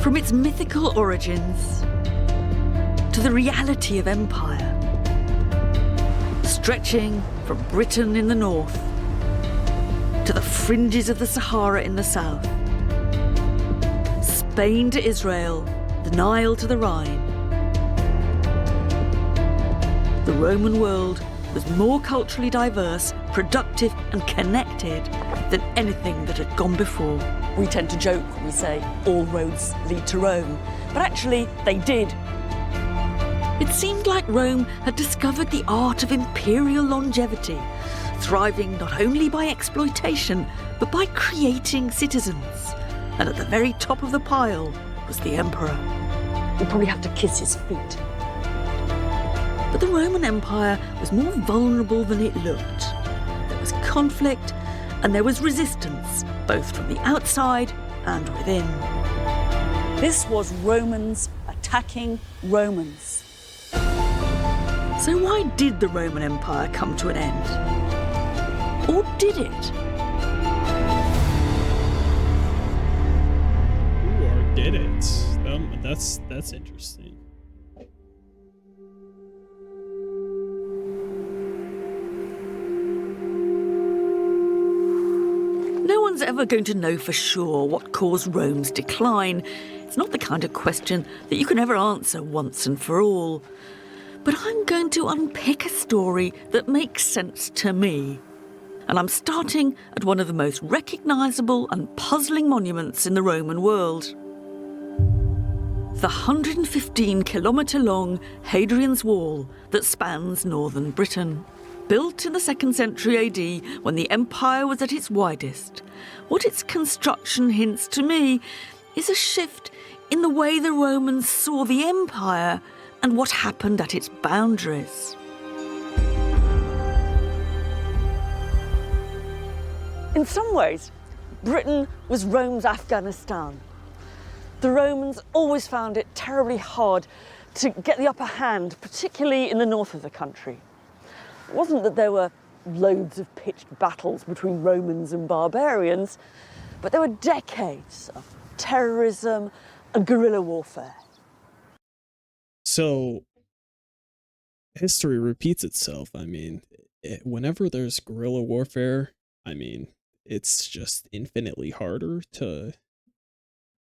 From its mythical origins to the reality of empire, stretching from Britain in the north to the fringes of the Sahara in the south, Spain to Israel, the Nile to the Rhine. The Roman world was more culturally diverse, productive and connected than anything that had gone before. We tend to joke when we say all roads lead to Rome, but actually they did. It seemed like Rome had discovered the art of imperial longevity, thriving not only by exploitation, but by creating citizens. And at the very top of the pile was the emperor. We probably have to kiss his feet. But the Roman Empire was more vulnerable than it looked. There was conflict and there was resistance, both from the outside and within. This was Romans attacking Romans. So why did the Roman Empire come to an end? Or did it? Or did it? That's interesting. No one's ever going to know for sure what caused Rome's decline. It's not the kind of question that you can ever answer once and for all. But I'm going to unpick a story that makes sense to me. And I'm starting at one of the most recognisable and puzzling monuments in the Roman world. The 115-kilometre-long Hadrian's Wall that spans northern Britain. Built in the 2nd century AD, when the empire was at its widest, what its construction hints to me is a shift in the way the Romans saw the empire and what happened at its boundaries. In some ways, Britain was Rome's Afghanistan. The Romans always found it terribly hard to get the upper hand, particularly in the north of the country. It wasn't that there were loads of pitched battles between Romans and barbarians, but there were decades of terrorism and guerrilla warfare. So, history repeats itself. I mean, whenever there's guerrilla warfare, I mean, it's just infinitely harder to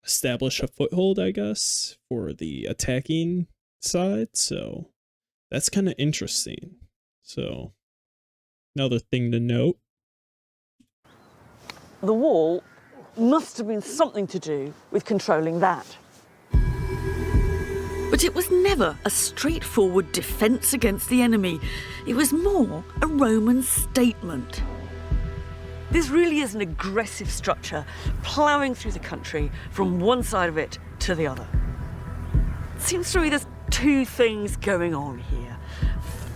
establish a foothold, I guess, for the attacking side. So, that's kind of interesting. So, another thing to note. The wall must have been something to do with controlling that. But it was never a straightforward defence against the enemy. It was more a Roman statement. This really is an aggressive structure, ploughing through the country from one side of it to the other. It seems to me there's two things going on here.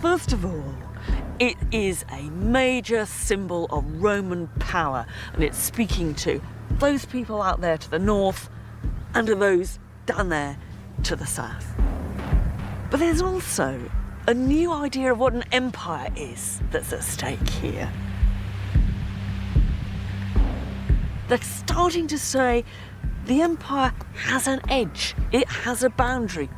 First of all, it is a major symbol of Roman power, and it's speaking to those people out there to the north and to those down there to the south. But there's also a new idea of what an empire is that's at stake here. They're starting to say the empire has an edge, it has a boundary.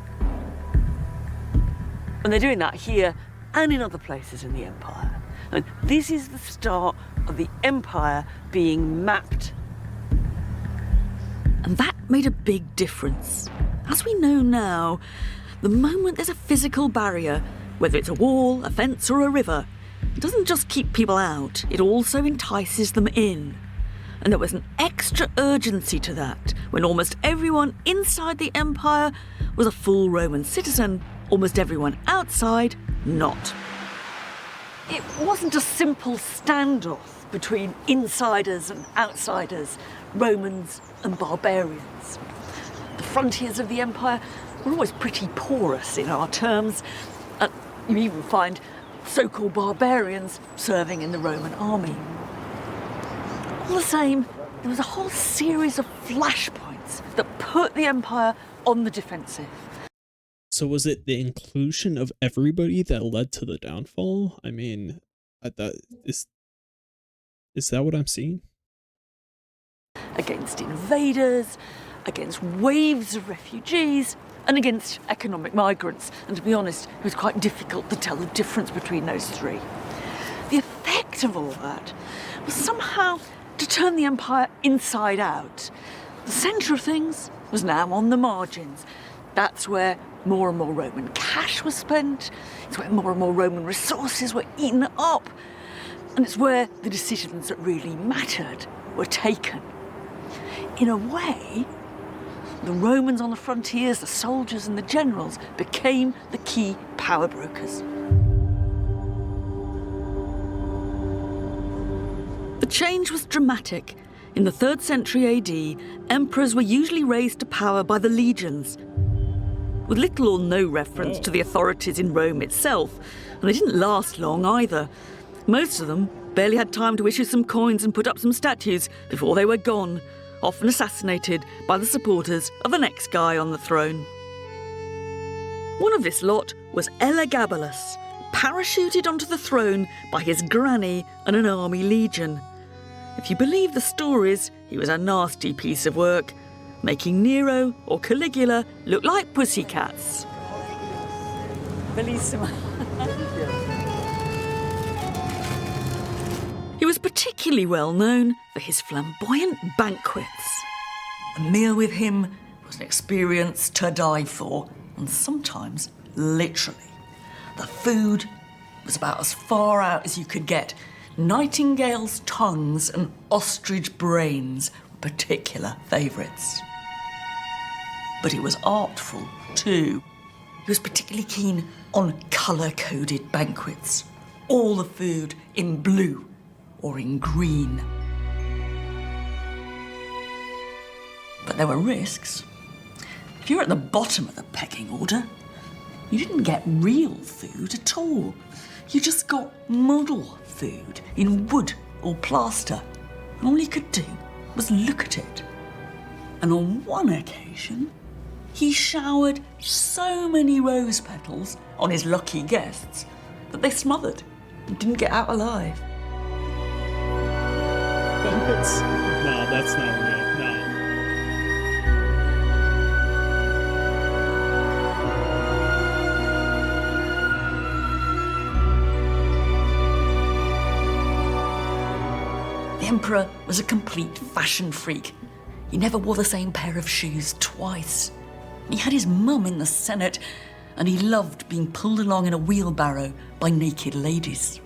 And they're doing that here and in other places in the empire. And this is the start of the empire being mapped. And that made a big difference. As we know now, the moment there's a physical barrier, whether it's a wall, a fence or a river, it doesn't just keep people out, it also entices them in. And there was an extra urgency to that when almost everyone inside the empire was a full Roman citizen, almost everyone outside not. It wasn't a simple standoff between insiders and outsiders, Romans and barbarians. The frontiers of the empire were always pretty porous in our terms. You even find so-called barbarians serving in the Roman army. All the same, there was a whole series of flashpoints that put the empire on the defensive. So was it the inclusion of everybody that led to the downfall? I mean, is that what I'm seeing? Against invaders, against waves of refugees, and against economic migrants. And to be honest, it was quite difficult to tell the difference between those three. The effect of all that was somehow to turn the empire inside out. The centre of things was now on the margins. That's where more and more Roman cash was spent. It's where more and more Roman resources were eaten up. And it's where the decisions that really mattered were taken. In a way, the Romans on the frontiers, the soldiers and the generals became the key power brokers. The change was dramatic. In the 3rd century AD, emperors were usually raised to power by the legions, with little or no reference to the authorities in Rome itself, and they didn't last long either. Most of them barely had time to issue some coins and put up some statues before they were gone, often assassinated by the supporters of the next guy on the throne. One of this lot was Elagabalus, parachuted onto the throne by his granny and an army legion. If you believe the stories, he was a nasty piece of work, making Nero or Caligula look like pussycats. Bellissima. He was particularly well known for his flamboyant banquets. A meal with him was an experience to die for, and sometimes literally. The food was about as far out as you could get. Nightingale's tongues and ostrich brains were particular favourites. But it was artful too. He was particularly keen on colour-coded banquets. All the food in blue or in green. But there were risks. If you were at the bottom of the pecking order, you didn't get real food at all. You just got model food in wood or plaster. And all he could do was look at it. And on one occasion, he showered so many rose petals on his lucky guests that they smothered and didn't get out alive. No, that's not real. No. The emperor was a complete fashion freak. He never wore the same pair of shoes twice. He had his mum in the Senate, and he loved being pulled along in a wheelbarrow by naked ladies.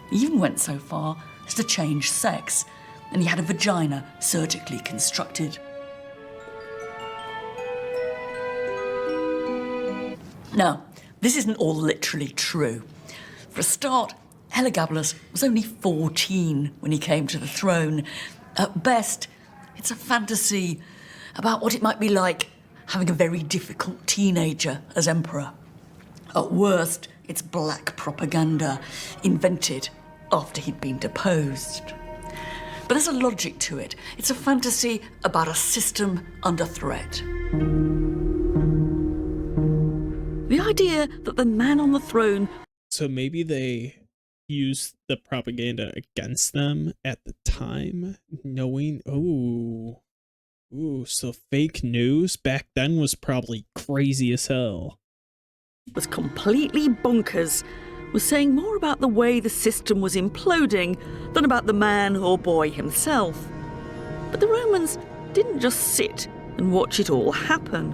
He even went so far as to change sex, and he had a vagina surgically constructed. Now, this isn't all literally true. For a start, Elagabalus was only 14 when he came to the throne. At best, it's a fantasy about what it might be like having a very difficult teenager as emperor. At worst, it's black propaganda invented after he'd been deposed. But there's a logic to it. It's a fantasy about a system under threat. The idea that the man on the throne... So maybe they used the propaganda against them at the time, knowing, so fake news back then was probably crazy as hell. was completely bonkers, was saying more about the way the system was imploding than about the man or boy himself. But the Romans didn't just sit and watch it all happen.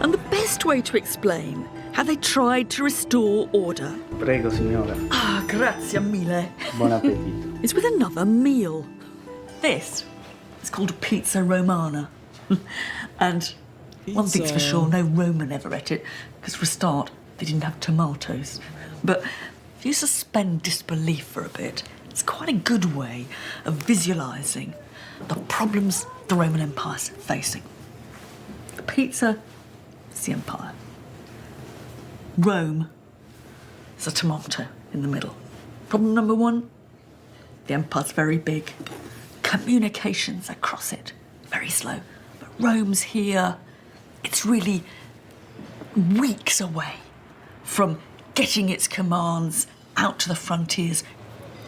And the best way to explain how they tried to restore order Prego, signora. Grazie mille. Buon appetito. is with another meal. This is called pizza romana. And one thing's for Pizza. sure, no Roman ever ate it, because for a start, they didn't have tomatoes. But if you suspend disbelief for a bit, it's quite a good way of visualising the problems the Roman Empire's facing. The pizza is the empire. Rome is a tomato in the middle. Problem number one, the empire's very big. Communications across it, very slow. But Rome's here. It's really weeks away from getting its commands out to the frontiers.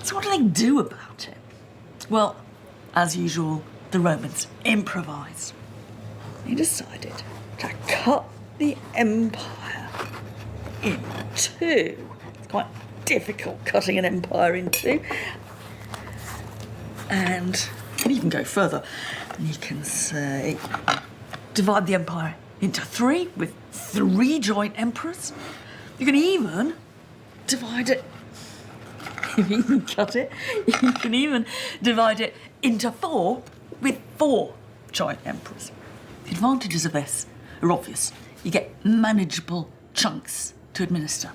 So what do they do about it? Well, as usual, the Romans improvised. They decided to cut the empire in two. It's quite difficult cutting an empire in two. And you can even go further. You can say, divide the empire into three with 3 joint emperors. You can even divide it, you can cut it, you can even divide it into 4 with 4 joint emperors. The advantages of this are obvious. You get manageable chunks to administer.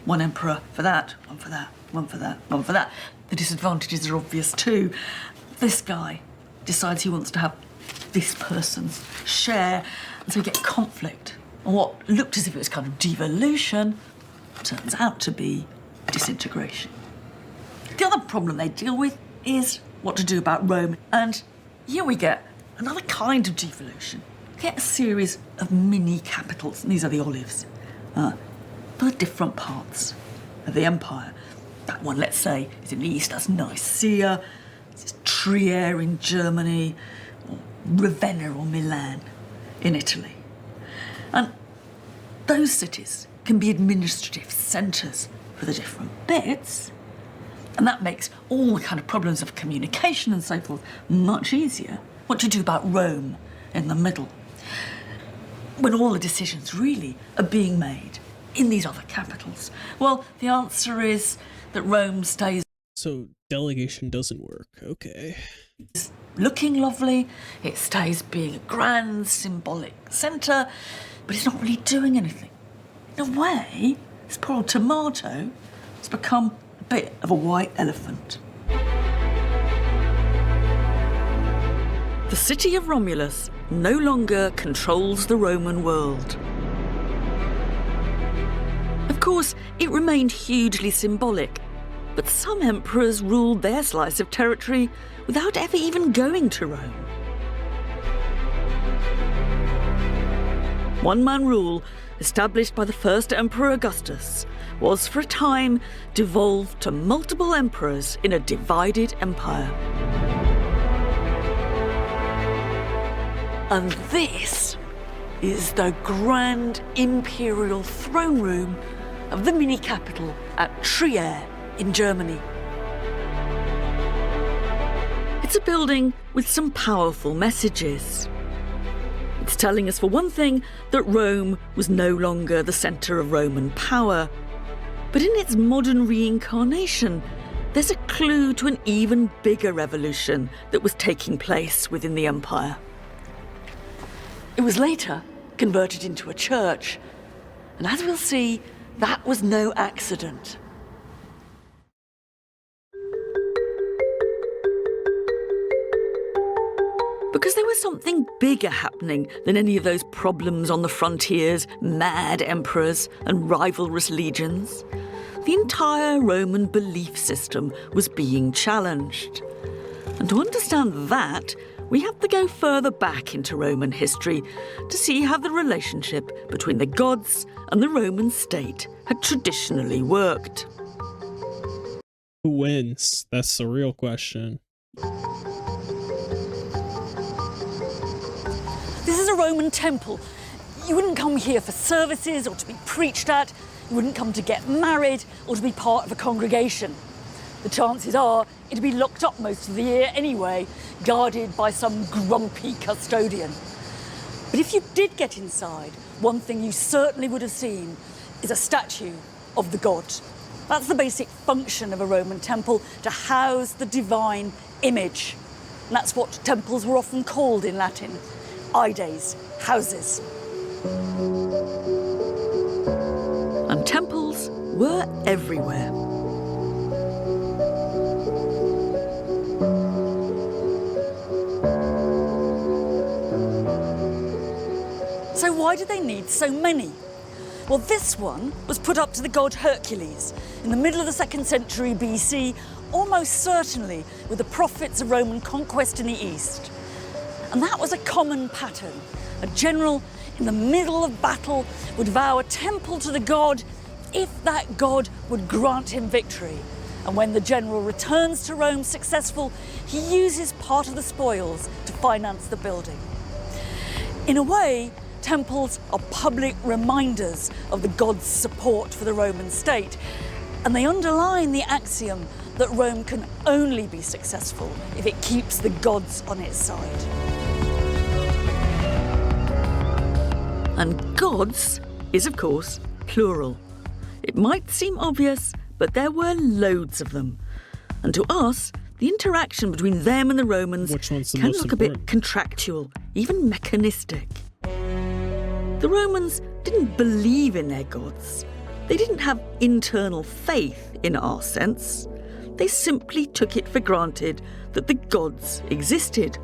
1 emperor for that, 1 for that, 1 for that, 1 for that. The disadvantages are obvious too. This guy decides he wants to have this person's share, and so you get conflict. And what looked as if it was kind of devolution turns out to be disintegration. The other problem they deal with is what to do about Rome. And here we get another kind of devolution. You get a series of mini capitals, and these are the olives, for different parts of the empire. That one, let's say, is in the east, that's Nicaea. This is Trier in Germany, or Ravenna or Milan in Italy. And those cities can be administrative centres for the different bits, and that makes all the kind of problems of communication and so forth much easier. What do you do about Rome in the middle, when all the decisions really are being made in these other capitals? Well, the answer is that Rome stays So delegation doesn't work. Okay. looking lovely, it stays being a grand symbolic centre, but it's not really doing anything. In a way, this poor old tomato has become a bit of a white elephant. The city of Romulus no longer controls the Roman world. Of course, it remained hugely symbolic, but some emperors ruled their slice of territory without ever even going to Rome. One-man rule, established by the first Emperor Augustus, was for a time devolved to multiple emperors in a divided empire. And this is the grand imperial throne room of the mini capital at Trier in Germany. It's a building with some powerful messages. It's telling us, for one thing, that Rome was no longer the centre of Roman power. But in its modern reincarnation, there's a clue to an even bigger revolution that was taking place within the empire. It was later converted into a church, and as we'll see, that was no accident. Because there was something bigger happening than any of those problems on the frontiers, mad emperors and rivalrous legions. The entire Roman belief system was being challenged. And to understand that, we have to go further back into Roman history to see how the relationship between the gods and the Roman state had traditionally worked. Who wins? That's the real question. This is a Roman temple. You wouldn't come here for services or to be preached at. You wouldn't come to get married or to be part of a congregation. The chances are it'd be locked up most of the year anyway, guarded by some grumpy custodian. But if you did get inside, one thing you certainly would have seen is a statue of the god. That's the basic function of a Roman temple, to house the divine image. And that's what temples were often called in Latin, ides, houses. And temples were everywhere. So why did they need so many? Well, this one was put up to the god Hercules in the middle of the 2nd century BC, almost certainly with the profits of Roman conquest in the east. And that was a common pattern. A general in the middle of battle would vow a temple to the god if if that god would grant him victory. And when the general returns to Rome successful, he uses part of the spoils to finance the building. In a way, temples are public reminders of the god's support for the Roman state, and they underline the axiom that Rome can only be successful if it keeps the gods on its side. And gods is, of course, plural. It might seem obvious, but there were loads of them. And to us, the interaction between them and the Romans Which one's the can most look a bit important? contractual, even mechanistic. The Romans didn't believe in their gods. They didn't have internal faith in our sense. They simply took it for granted that the gods existed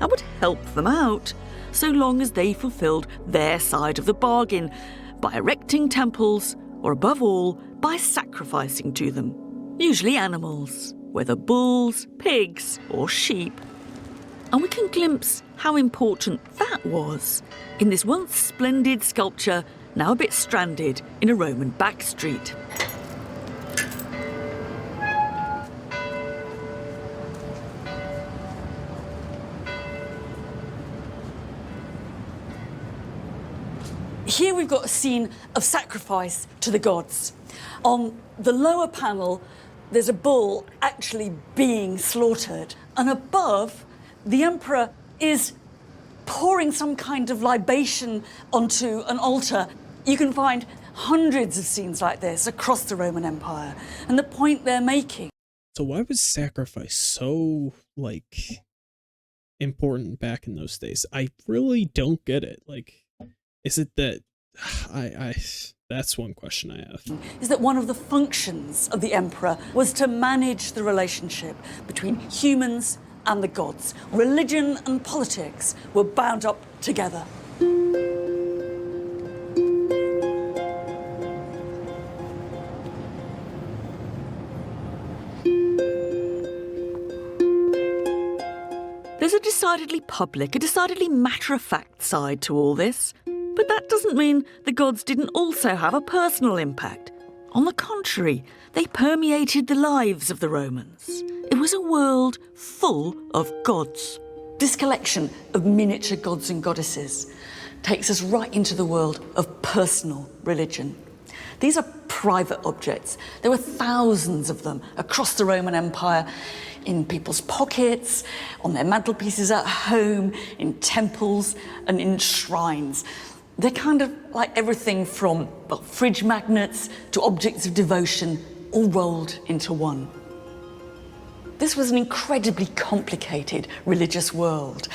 and would help them out, so long as they fulfilled their side of the bargain by erecting temples, or above all, by sacrificing to them, usually animals, whether bulls, pigs, or sheep. And we can glimpse how important that was in this once splendid sculpture, now a bit stranded in a Roman backstreet. Here we've got a scene of sacrifice to the gods. On the lower panel, there's a bull actually being slaughtered. And above, the emperor is pouring some kind of libation onto an altar. You can find hundreds of scenes like this across the Roman Empire. And the point they're making... So why was sacrifice so, important back in those days? I really don't get it. Is it that that's one question I have. Is that one of the functions of the emperor was to manage the relationship between humans and the gods. Religion and politics were bound up together. There's a decidedly public, a decidedly matter-of-fact side to all this. But that doesn't mean the gods didn't also have a personal impact. On the contrary, they permeated the lives of the Romans. It was a world full of gods. This collection of miniature gods and goddesses takes us right into the world of personal religion. These are private objects. There were thousands of them across the Roman Empire, in people's pockets, on their mantelpieces at home, in temples and in shrines. They're kind of like everything from fridge magnets to objects of devotion, all rolled into one. This was an incredibly complicated religious world.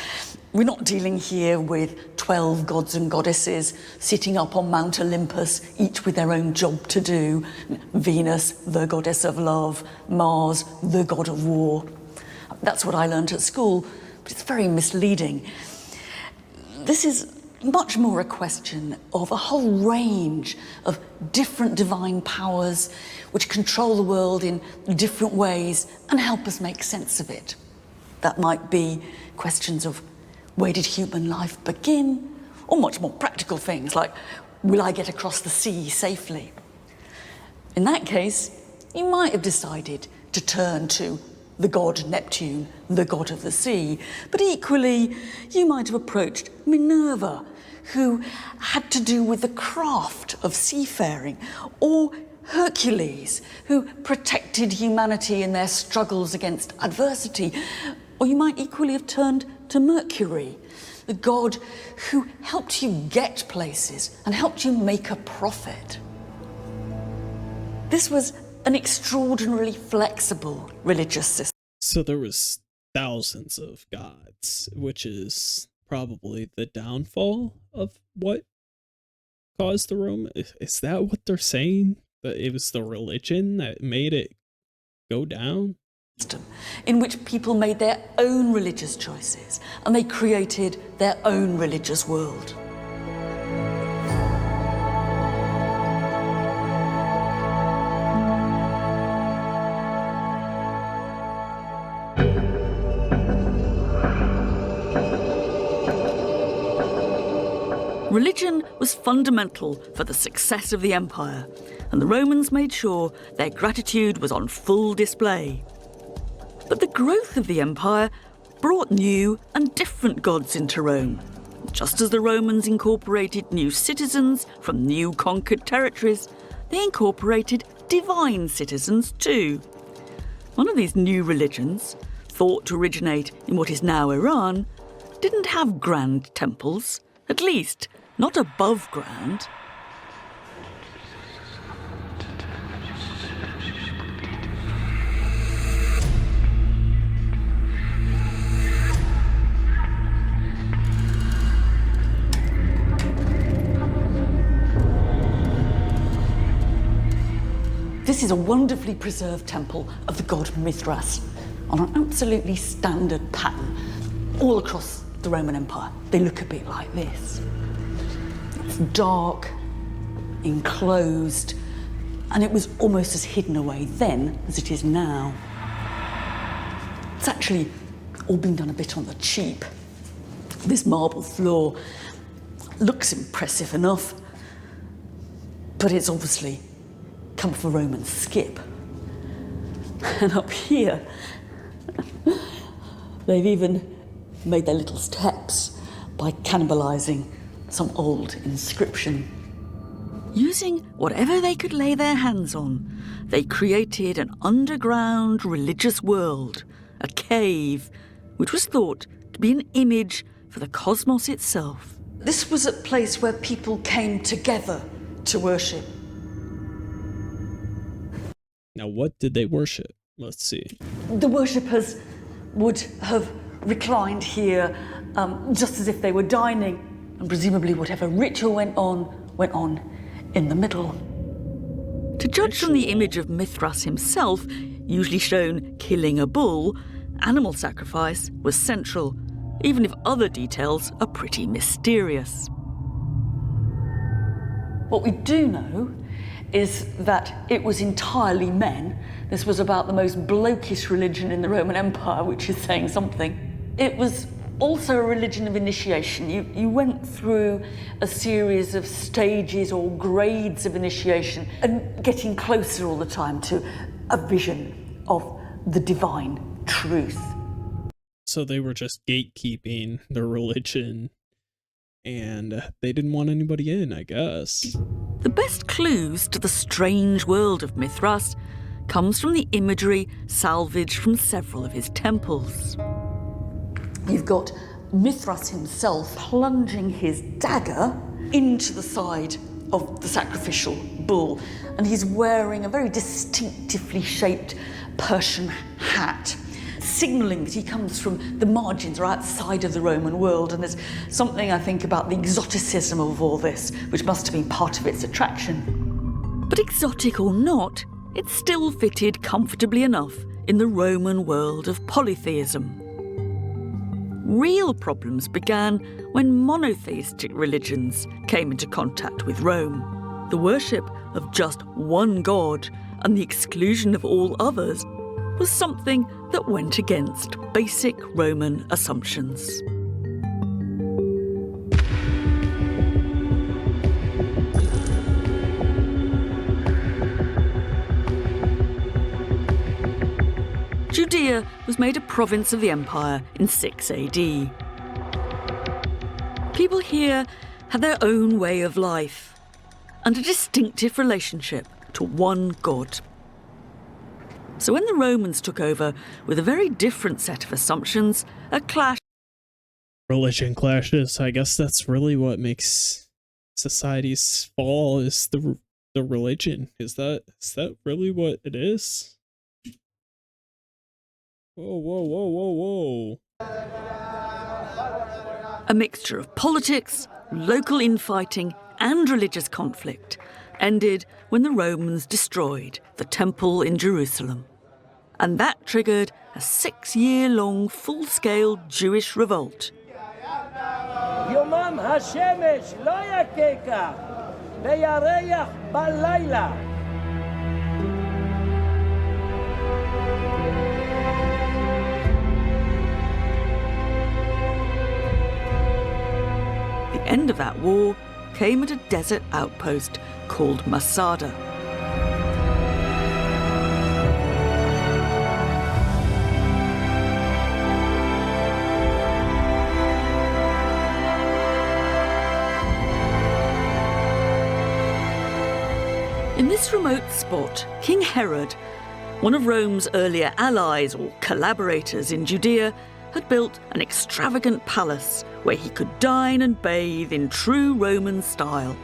We're not dealing here with 12 gods and goddesses sitting up on Mount Olympus, each with their own job to do. Venus, the goddess of love, Mars, the god of war. That's what I learned at school, but it's very misleading. This is much more a question of a whole range of different divine powers which control the world in different ways and help us make sense of it. That might be questions of where did human life begin, or much more practical things like, will I get across the sea safely? In that case, you might have decided to turn to the god Neptune, the god of the sea, but equally you might have approached Minerva, who had to do with the craft of seafaring, or Hercules, who protected humanity in their struggles against adversity. Or you might equally have turned to Mercury, the god who helped you get places and helped you make a profit. This was an extraordinarily flexible religious system. So there was thousands of gods, which is probably the downfall of what caused the Rome. Is that what they're saying? That it was the religion that made it go down? In which people made their own religious choices and they created their own religious world. Religion was fundamental for the success of the empire, and the Romans made sure their gratitude was on full display. But the growth of the empire brought new and different gods into Rome. Just as the Romans incorporated new citizens from new conquered territories, they incorporated divine citizens too. One of these new religions, thought to originate in what is now Iran, didn't have grand temples, at least not above ground. This is a wonderfully preserved temple of the god Mithras on an absolutely standard pattern all across the Roman Empire. They look a bit like this. It's dark, enclosed, and it was almost as hidden away then as it is now. It's actually all been done a bit on the cheap. This marble floor looks impressive enough, but it's obviously come from a Roman skip. And up here, they've even made their little steps by cannibalising some old inscription. Using whatever they could lay their hands on, they created an underground religious world, a cave, which was thought to be an image for the cosmos itself. This was a place where people came together to worship. Now, what did they worship? Let's see. The worshippers would have reclined here just as if they were dining, and presumably whatever ritual went on in the middle. To judge from the image of Mithras himself, usually shown killing a bull, animal sacrifice was central, even if other details are pretty mysterious. What we do know is that it was entirely men. This was about the most blokish religion in the Roman Empire, which is saying something. It was also a religion of initiation. You went through a series of stages or grades of initiation and getting closer all the time to a vision of the divine truth. So they were just gatekeeping their religion, and they didn't want anybody in, I guess. The best clues to the strange world of Mithras comes from the imagery salvaged from several of his temples. You've got Mithras himself plunging his dagger into the side of the sacrificial bull, and he's wearing a very distinctively shaped Persian hat, signalling that he comes from the margins or outside of the Roman world. And there's something, I think, about the exoticism of all this, which must have been part of its attraction. But exotic or not, it still fitted comfortably enough in the Roman world of polytheism. Real problems began when monotheistic religions came into contact with Rome. The worship of just one god and the exclusion of all others was something that went against basic Roman assumptions. Judea was made a province of the empire in 6 AD. People here had their own way of life and a distinctive relationship to one god. So when the Romans took over with a very different set of assumptions, a clash. Religion clashes. I guess that's really what makes societies fall, is the religion. Is that really what it is? Whoa, whoa, whoa, whoa, whoa. A mixture of politics, local infighting, and religious conflict ended when the Romans destroyed the temple in Jerusalem. And that triggered a 6-year-long full-scale Jewish revolt. יומם השמש לא יככה וירח בלילה. The end of that war came at a desert outpost called Masada. In this remote spot, King Herod, one of Rome's earlier allies or collaborators in Judea, had built an extravagant palace where he could dine and bathe in true Roman style.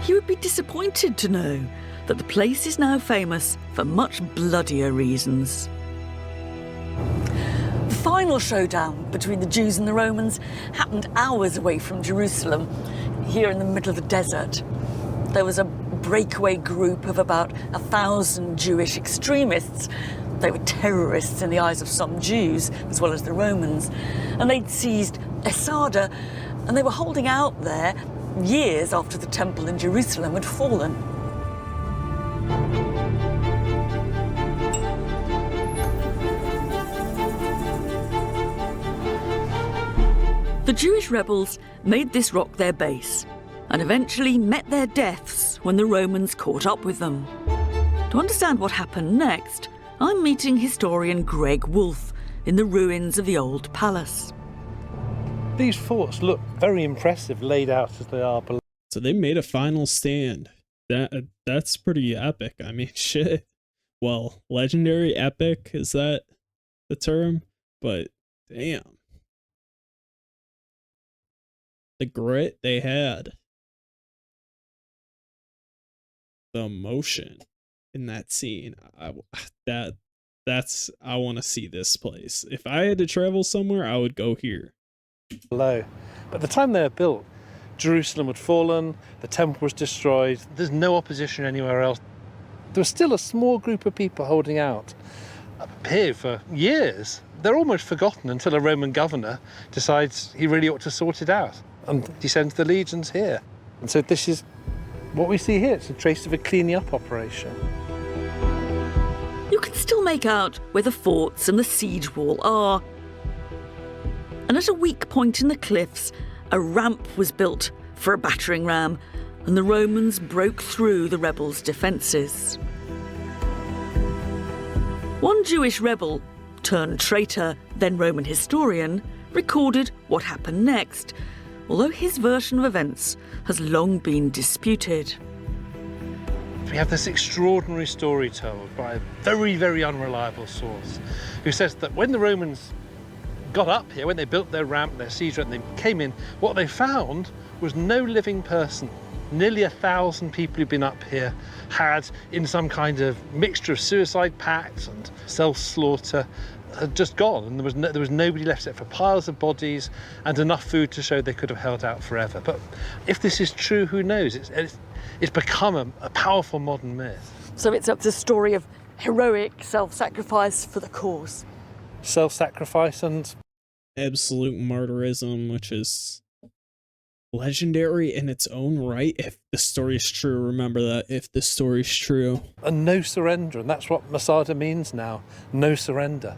He would be disappointed to know that the place is now famous for much bloodier reasons. The final showdown between the Jews and the Romans happened hours away from Jerusalem, here in the middle of the desert. There was a breakaway group of about 1,000 Jewish extremists. They were terrorists in the eyes of some Jews, as well as the Romans. And they'd seized Esada, and they were holding out there years after the temple in Jerusalem had fallen. The Jewish rebels made this rock their base and eventually met their deaths when the Romans caught up with them. To understand what happened next, I'm meeting historian Greg Wolfe in the ruins of the old palace. These forts look very impressive, laid out as they are below. So they made a final stand. That's pretty epic. I mean, shit. Well, legendary epic, is that the term? But damn. The grit they had. The emotion in that scene. I want to see this place. If I had to travel somewhere, I would go here. But at the time they were built, Jerusalem had fallen, the temple was destroyed, there's no opposition anywhere else. There was still a small group of people holding out up here for years. They're almost forgotten until a Roman governor decides he really ought to sort it out, and he sends the legions here. And so this is what we see here. It's a trace of a cleaning up operation. You can still make out where the forts and the siege wall are. And at a weak point in the cliffs, a ramp was built for a battering ram, and the Romans broke through the rebels' defences. One Jewish rebel, turned traitor, then Roman historian, recorded what happened next, although his version of events has long been disputed. We have this extraordinary story told by a very, very unreliable source who says that when the Romans got up here, when they built their ramp, their siege ramp, they came in, what they found was no living person. Nearly 1,000 people who'd been up here had, in some kind of mixture of suicide pacts and self-slaughter, had just gone, and there was nobody left except for piles of bodies and enough food to show they could have held out forever. But if this is true, who knows? It's become a powerful modern myth. So it's a story of heroic self-sacrifice for the cause. Self-sacrifice and absolute martyrism, which is legendary in its own right. If the story is true, remember that. If the story is true. and no surrender, and that's what Masada means now, no surrender.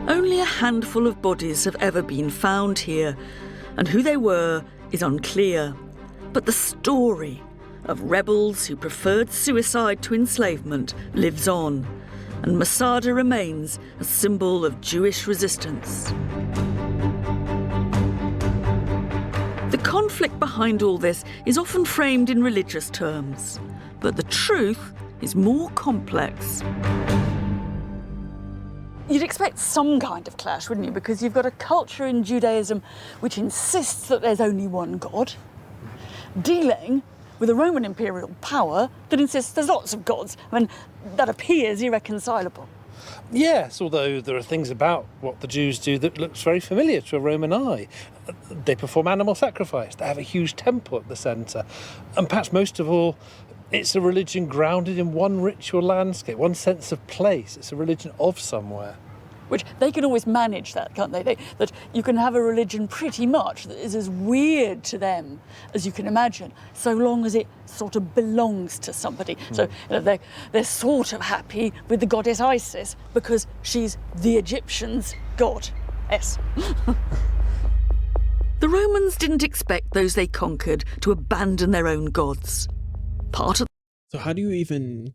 Only a handful of bodies have ever been found here, and who they were is unclear. But the story of rebels who preferred suicide to enslavement lives on, and Masada remains a symbol of Jewish resistance. The conflict behind all this is often framed in religious terms, but the truth is more complex. You'd expect some kind of clash, wouldn't you? Because you've got a culture in Judaism which insists that there's only one God, dealing with a Roman imperial power that insists there's lots of gods. I mean, that appears irreconcilable. Yes, although there are things about what the Jews do that looks very familiar to a Roman eye. They perform animal sacrifice, they have a huge temple at the centre, and perhaps most of all, it's a religion grounded in one ritual landscape, one sense of place. It's a religion of somewhere. Which they can always manage that, can't they? That you can have a religion pretty much that is as weird to them as you can imagine, so long as it sort of belongs to somebody. So they're sort of happy with the goddess Isis because she's the Egyptians' goddess. The Romans didn't expect those they conquered to abandon their own gods. So how do you even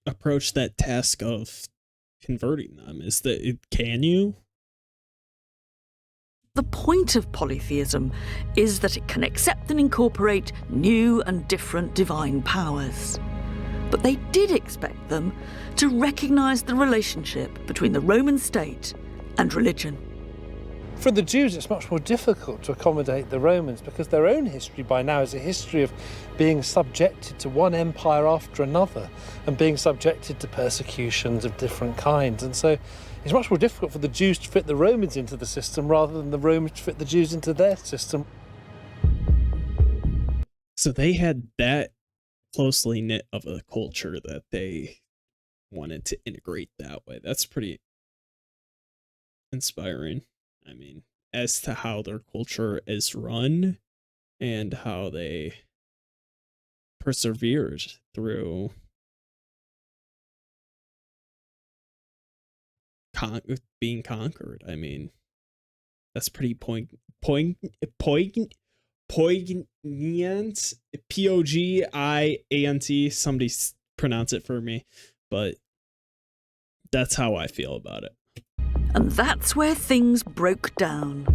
approach that task of converting them? Can you? The point of polytheism is that it can accept and incorporate new and different divine powers. But they did expect them to recognise the relationship between the Roman state and religion. For the Jews, it's much more difficult to accommodate the Romans because their own history by now is a history of being subjected to one empire after another and being subjected to persecutions of different kinds. And so it's much more difficult for the Jews to fit the Romans into the system rather than the Romans to fit the Jews into their system. So they had that closely knit of a culture that they wanted to integrate that way. That's pretty inspiring. I mean, as to how their culture is run and how they persevered through being conquered. I mean, that's pretty poignant. Pogiant. Somebody pronounce it for me, but that's how I feel about it. And that's where things broke down.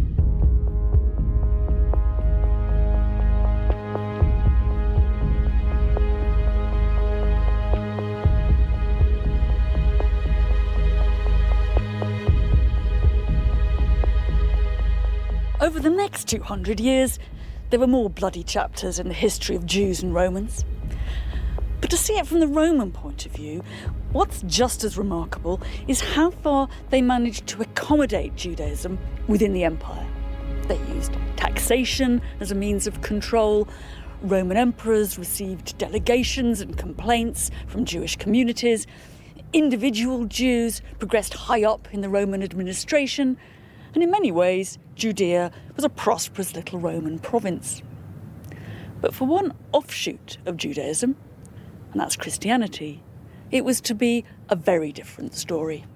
Over the next 200 years, there were more bloody chapters in the history of Jews and Romans. But to see it from the Roman point of view, what's just as remarkable is how far they managed to accommodate Judaism within the empire. They used taxation as a means of control. Roman emperors received delegations and complaints from Jewish communities. Individual Jews progressed high up in the Roman administration. And in many ways, Judea was a prosperous little Roman province. But for one offshoot of Judaism, and that's Christianity, it was to be a very different story.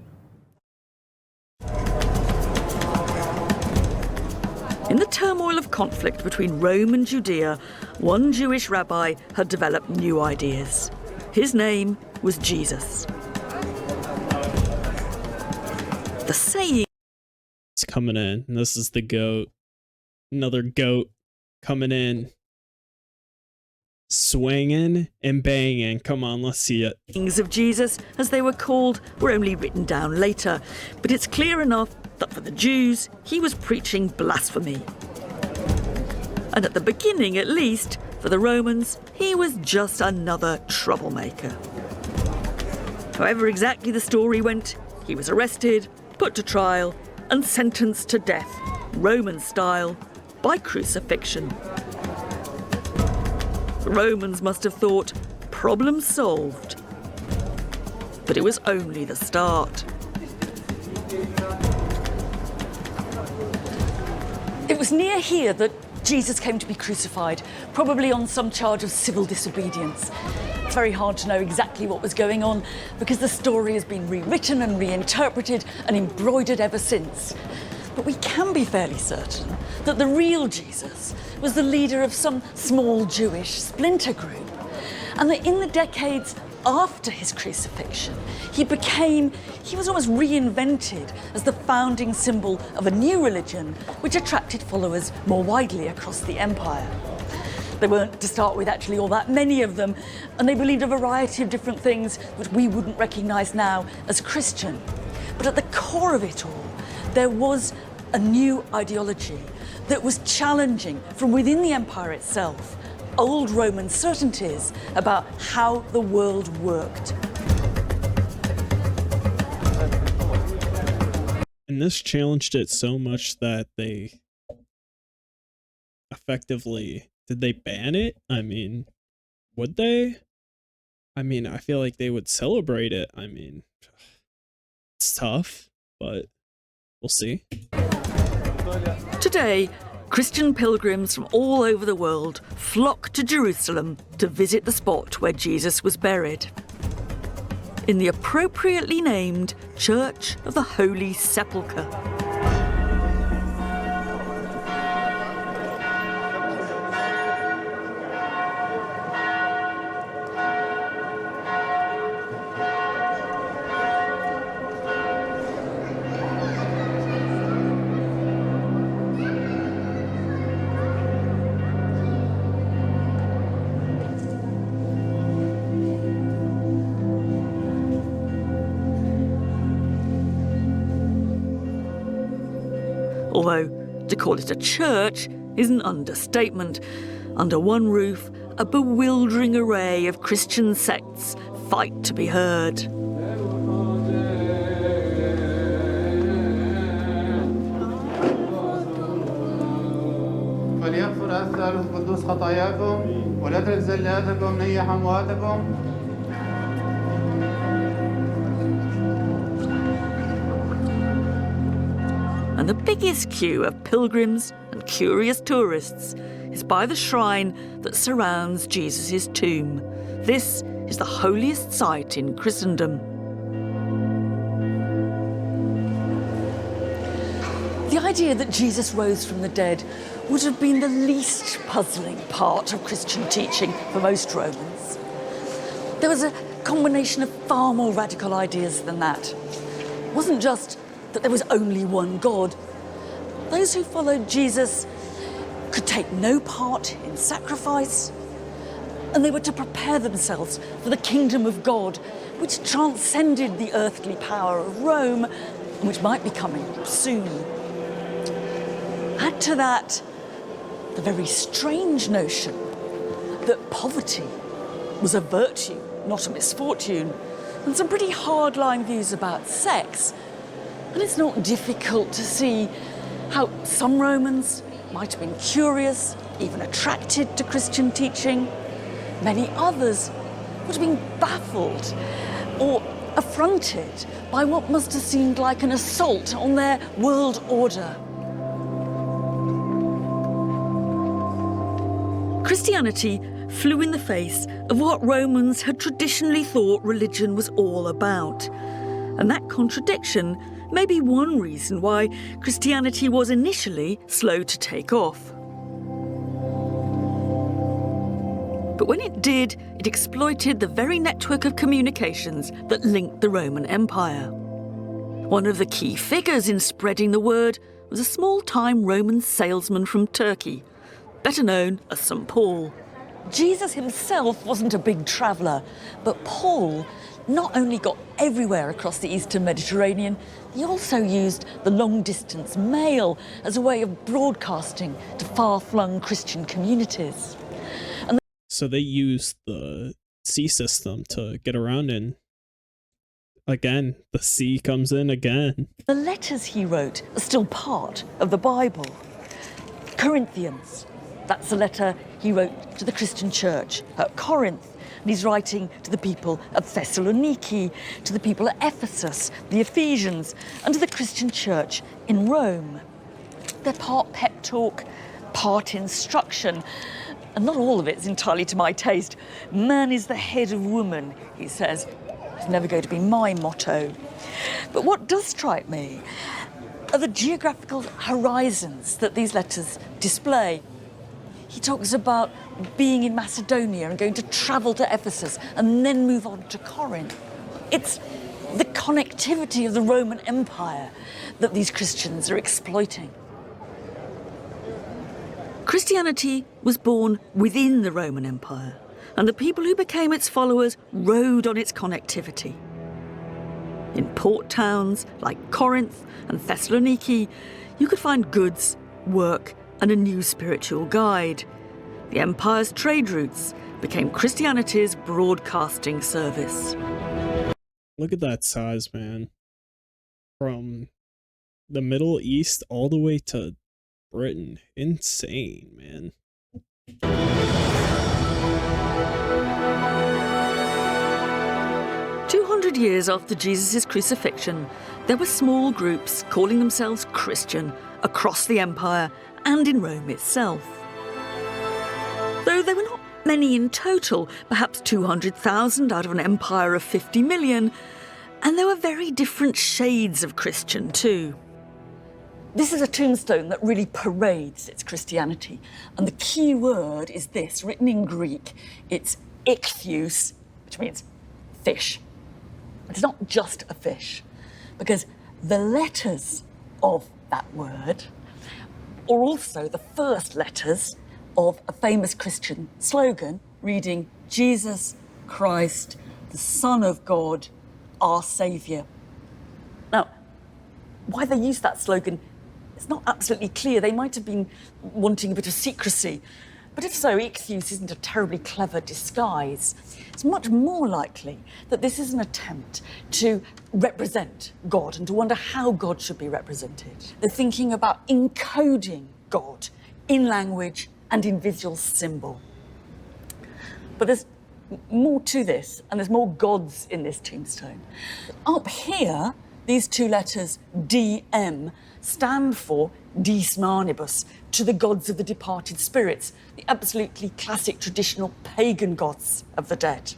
In the turmoil of conflict between Rome and Judea, one Jewish rabbi had developed new ideas. His name was Jesus. The saying, "It's coming in. This is the goat. Another goat coming in. Swinging and banging. Come on, let's see it." sayings of Jesus, as they were called, were only written down later. But it's clear enough that for the Jews, he was preaching blasphemy. And at the beginning, at least, for the Romans, he was just another troublemaker. However exactly the story went, he was arrested, put to trial, and sentenced to death, Roman style, by crucifixion. The Romans must have thought, problem solved. But it was only the start. It was near here that Jesus came to be crucified, probably on some charge of civil disobedience. It's very hard to know exactly what was going on because the story has been rewritten and reinterpreted and embroidered ever since. But we can be fairly certain that the real Jesus was the leader of some small Jewish splinter group, and that in the decades after his crucifixion, he was almost reinvented as the founding symbol of a new religion which attracted followers more widely across the empire. There weren't, to start with, actually all that many of them, and they believed a variety of different things that we wouldn't recognise now as Christian. But at the core of it all, there was a new ideology that was challenging from within the empire itself old Roman certainties about how the world worked. And this challenged it so much that they effectively, did they ban it? I mean, would they? I mean, I feel like they would celebrate it. I mean, it's tough, but we'll see. Today, Christian pilgrims from all over the world flock to Jerusalem to visit the spot where Jesus was buried. In the appropriately named Church of the Holy Sepulchre. Although, to call it a church is an understatement. Under one roof, a bewildering array of Christian sects fight to be heard. فليغفر الثالث القدوس خطاياكم ولا تجزل زلاتكم نيح أمواتكم. And the biggest queue of pilgrims and curious tourists is by the shrine that surrounds Jesus' tomb. This is the holiest site in Christendom. The idea that Jesus rose from the dead would have been the least puzzling part of Christian teaching for most Romans. There was a combination of far more radical ideas than that. It wasn't just that there was only one God. Those who followed Jesus could take no part in sacrifice, and they were to prepare themselves for the kingdom of God, which transcended the earthly power of Rome, and which might be coming soon. Add to that the very strange notion that poverty was a virtue, not a misfortune, and some pretty hard-line views about sex. And it's not difficult to see how some Romans might have been curious, even attracted to Christian teaching. Many others would have been baffled or affronted by what must have seemed like an assault on their world order. Christianity flew in the face of what Romans had traditionally thought religion was all about. And that contradiction may be one reason why Christianity was initially slow to take off. But when it did, it exploited the very network of communications that linked the Roman Empire. One of the key figures in spreading the word was a small-time Roman salesman from Turkey, better known as St. Paul. Jesus himself wasn't a big traveller, but Paul not only got everywhere across the Eastern Mediterranean, he also used the long-distance mail as a way of broadcasting to far-flung Christian communities. So they used the sea system to get around in. Again, the sea comes in again. The letters he wrote are still part of the Bible. Corinthians, that's the letter he wrote to the Christian church at Corinth. And he's writing to the people at Thessaloniki, to the people at Ephesus, the Ephesians, and to the Christian church in Rome. They're part pep talk, part instruction, and not all of it's entirely to my taste. Man is the head of woman, he says. It's never going to be my motto. But what does strike me are the geographical horizons that these letters display. He talks about being in Macedonia and going to travel to Ephesus and then move on to Corinth. It's the connectivity of the Roman Empire that these Christians are exploiting. Christianity was born within the Roman Empire, and the people who became its followers rode on its connectivity. In port towns like Corinth and Thessaloniki, you could find goods, work, and a new spiritual guide. The empire's trade routes became Christianity's broadcasting service. Look at that size, man. From the Middle East all the way to Britain. Insane, man. Years after Jesus' crucifixion, there were small groups calling themselves Christian across the empire and in Rome itself. Though there were not many in total, perhaps 200,000 out of an empire of 50 million, and there were very different shades of Christian too. This is a tombstone that really parades its Christianity, and the key word is this, written in Greek. It's ichthus, which means fish. It's not just a fish, because the letters of that word are also the first letters of a famous Christian slogan reading, Jesus Christ, the Son of God, our Saviour. Now, why they use that slogan It's not absolutely clear. They might have been wanting a bit of secrecy. But if so, ichthus isn't a terribly clever disguise. It's much more likely that this is an attempt to represent God and to wonder how God should be represented. They're thinking about encoding God in language and in visual symbol. But there's more to this, and there's more gods in this tombstone. Up here, these two letters, DM, stand for Dies Manibus, to the gods of the departed spirits, the absolutely classic traditional pagan gods of the dead.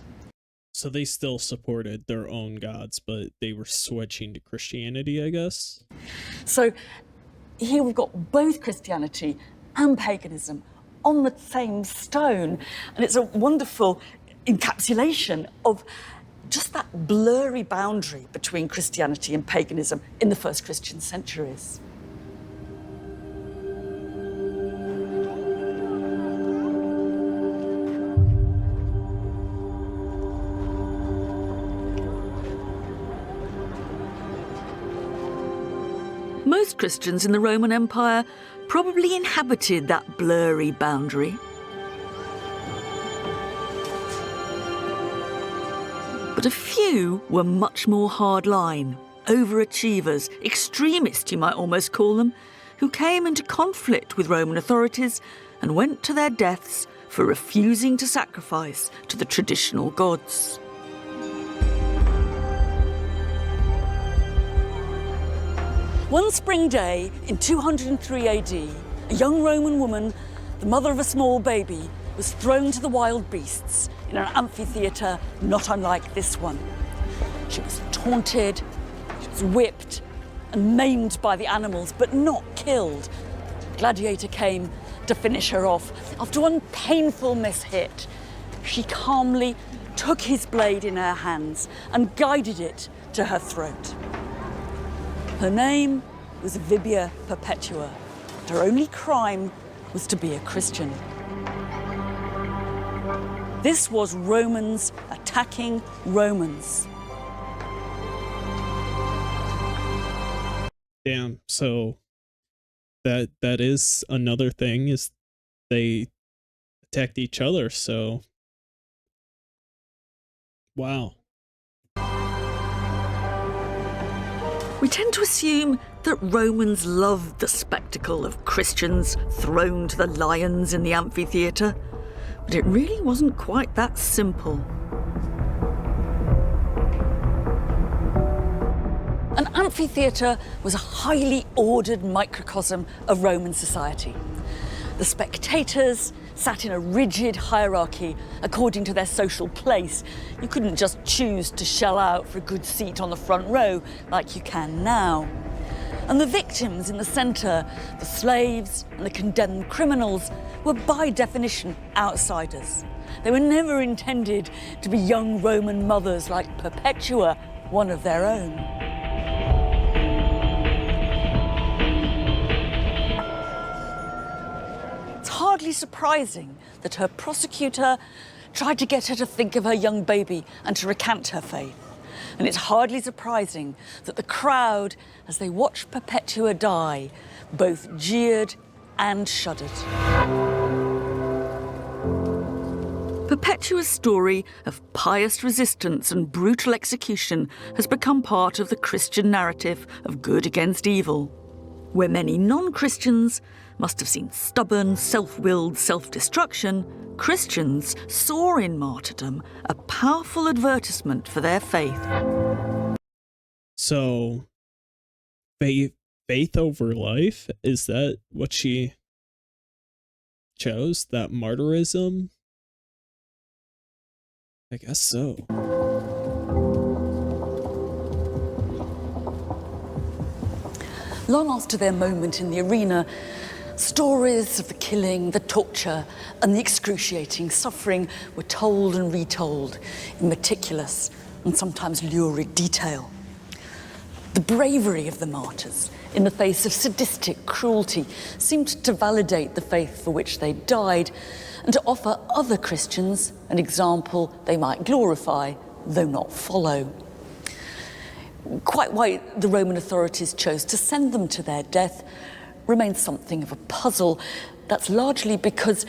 So they still supported their own gods, but they were switching to Christianity, I guess? So here we've got both Christianity and paganism on the same stone, and it's a wonderful encapsulation of just that blurry boundary between Christianity and paganism in the first Christian centuries. Most Christians in the Roman Empire probably inhabited that blurry boundary. But a few were much more hardline, overachievers, extremists you might almost call them, who came into conflict with Roman authorities and went to their deaths for refusing to sacrifice to the traditional gods. One spring day in 203 AD, a young Roman woman, the mother of a small baby, was thrown to the wild beasts in an amphitheatre not unlike this one. She was taunted, she was whipped and maimed by the animals, but not killed. The gladiator came to finish her off. After one painful mishit, she calmly took his blade in her hands and guided it to her throat. Her name was Vibia Perpetua, and her only crime was to be a Christian. This was Romans attacking Romans. Damn, so that is another thing, is they attacked each other, so wow. We tend to assume that Romans loved the spectacle of Christians thrown to the lions in the amphitheatre, but it really wasn't quite that simple. An amphitheatre was a highly ordered microcosm of Roman society. The spectators sat in a rigid hierarchy according to their social place. You couldn't just choose to shell out for a good seat on the front row like you can now. And the victims in the centre, the slaves and the condemned criminals, were by definition outsiders. They were never intended to be young Roman mothers like Perpetua, one of their own. It's hardly surprising that her prosecutor tried to get her to think of her young baby and to recant her faith. And it's hardly surprising that the crowd, as they watched Perpetua die, both jeered and shuddered. Perpetua's story of pious resistance and brutal execution has become part of the Christian narrative of good against evil, where many non-Christians must have seen stubborn, self-willed self-destruction. Christians saw in martyrdom a powerful advertisement for their faith. So, faith over life? Is that what she chose? That martyrism? I guess so. Long after their moment in the arena, stories of the killing, the torture, and the excruciating suffering were told and retold in meticulous and sometimes lurid detail. The bravery of the martyrs in the face of sadistic cruelty seemed to validate the faith for which they died and to offer other Christians an example they might glorify, though not follow. Quite why the Roman authorities chose to send them to their death remains something of a puzzle. That's largely because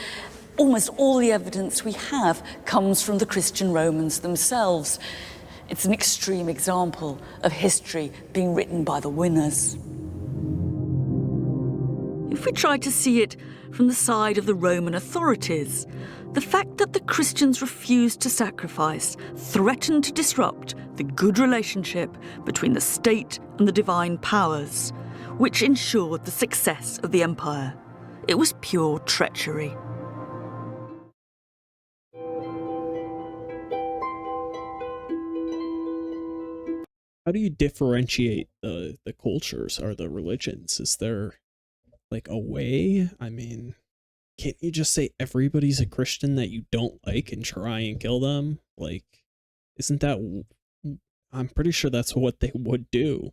almost all the evidence we have comes from the Christian Romans themselves. It's an extreme example of history being written by the winners. If we try to see it from the side of the Roman authorities, the fact that the Christians refused to sacrifice threatened to disrupt the good relationship between the state and the divine powers, which ensured the success of the empire. It was pure treachery. How do you differentiate the cultures or the religions? Is there like a way? I mean, can't you just say everybody's a Christian that you don't like and try and kill them? Like, isn't that... I'm pretty sure that's what they would do.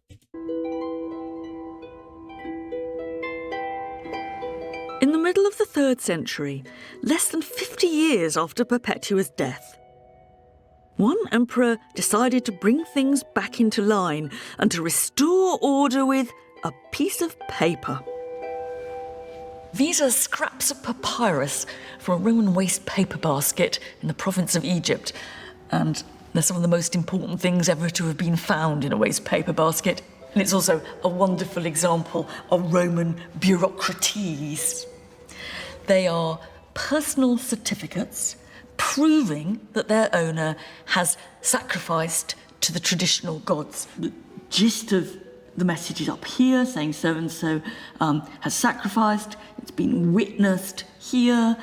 In the middle of the 3rd century, less than 50 years after Perpetua's death, one emperor decided to bring things back into line and to restore order with a piece of paper. These are scraps of papyrus from a Roman waste paper basket in the province of Egypt, and they're some of the most important things ever to have been found in a waste paper basket. And it's also a wonderful example of Roman bureaucraties. They are personal certificates proving that their owner has sacrificed to the traditional gods. The gist of the message is up here, saying so-and-so has sacrificed, it's been witnessed here,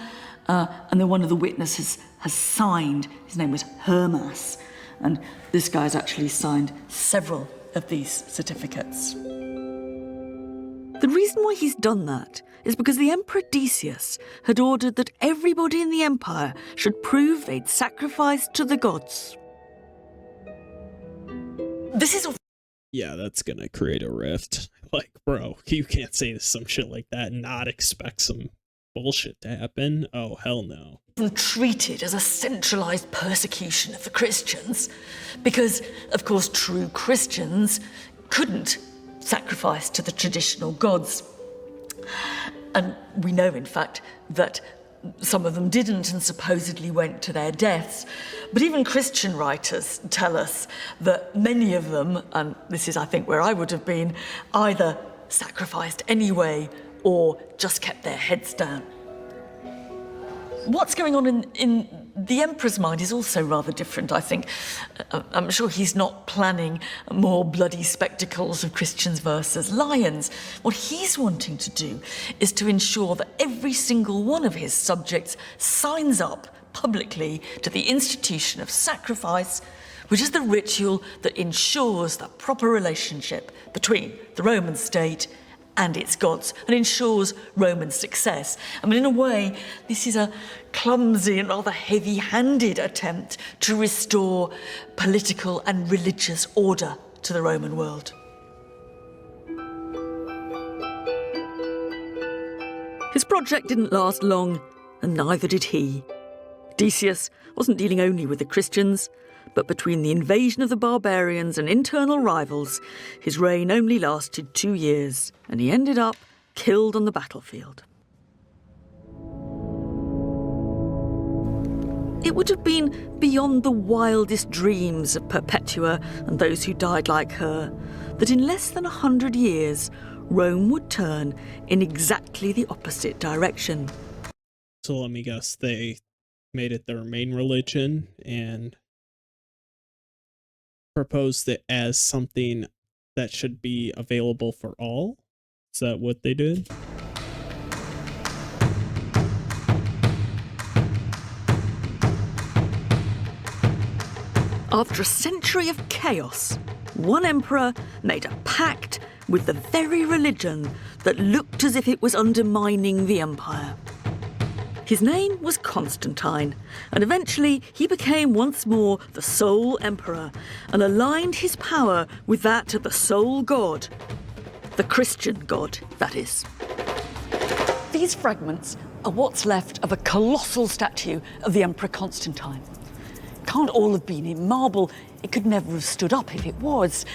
and then one of the witnesses has signed. His name was Hermas, and this guy's actually signed several of these certificates. The reason why he's done that is because the Emperor Decius had ordered that everybody in the empire should prove they'd sacrificed to the gods. This is Yeah, that's gonna create a rift. Like, bro, you can't say some shit like that and not expect some bullshit to happen. Oh, hell no. treated as a centralised persecution of the Christians, because, of course, true Christians couldn't sacrifice to the traditional gods. And we know, in fact, that some of them didn't and supposedly went to their deaths. But even Christian writers tell us that many of them, and this is, I think, where I would have been, either sacrificed anyway or just kept their heads down. What's going on in the emperor's mind is also rather different, I think. I'm sure he's not planning more bloody spectacles of Christians versus lions. What he's wanting to do is to ensure that every single one of his subjects signs up publicly to the institution of sacrifice, which is the ritual that ensures the proper relationship between the Roman state and its gods, and ensures Roman success. I mean, in a way, this is a clumsy and rather heavy-handed attempt to restore political and religious order to the Roman world. His project didn't last long, and neither did he. Decius wasn't dealing only with the Christians, but between the invasion of the barbarians and internal rivals, his reign only lasted 2 years, and he ended up killed on the battlefield. It would have been beyond the wildest dreams of Perpetua and those who died like her, that in less than 100 years, Rome would turn in exactly the opposite direction. So let me guess, they made it their main religion and proposed it as something that should be available for all? Is that what they did? After a century of chaos, one emperor made a pact with the very religion that looked as if it was undermining the empire. His name was Constantine, and eventually he became once more the sole emperor and aligned his power with that of the sole god. The Christian god, that is. These fragments are what's left of a colossal statue of the Emperor Constantine. Can't all have been in marble. It could never have stood up if it was.